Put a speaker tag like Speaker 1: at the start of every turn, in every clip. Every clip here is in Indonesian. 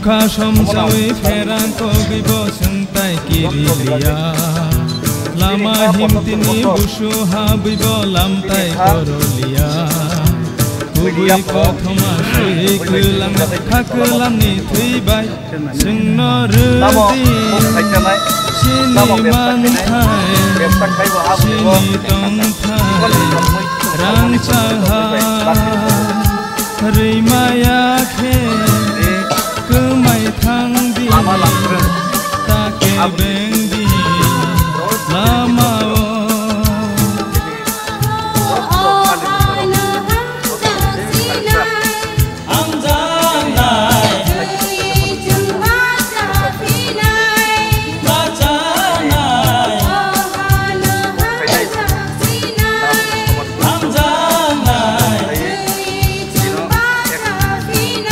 Speaker 1: Sukha somsawi ferang kogibo sengtai kirilia Lama himtini busu habibo lamtai korolia Kubui kothoma sui kulang hakulam ni thuibai Sengno rudi Sini manthai Sini tongthai Rang chahai Rimaya khe Kemai thang di Take beng di Lama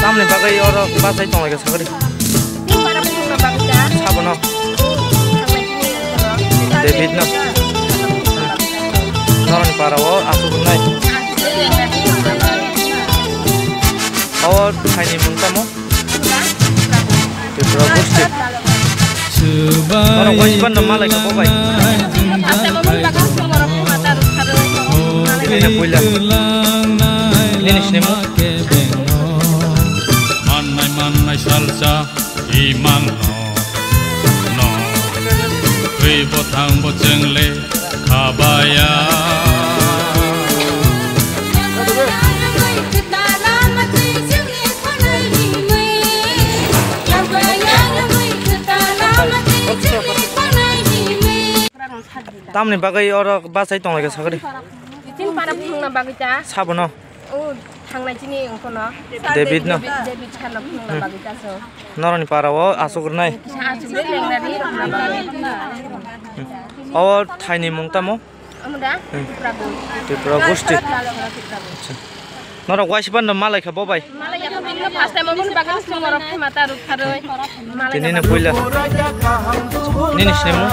Speaker 1: Tamne bagai orang bahasa itu lagi sekali. Siapa no? David no. Orang para wo aku bernai. Awal hari ini muntah mo? Itu bagus sih. Orang wajib nama lagi apa baik? Ini punya. Ini sini mo. Salsa imang no Kui botang boceng le kabaya Tamne bagai orang bahasa itu lagi sekali. Siapa no? David no. Norani para wo asuk nai. Awal tiny mungta mo? Tipra gusti. Nora wasipan no malai khabo bai. Ini na puila. Ini semu.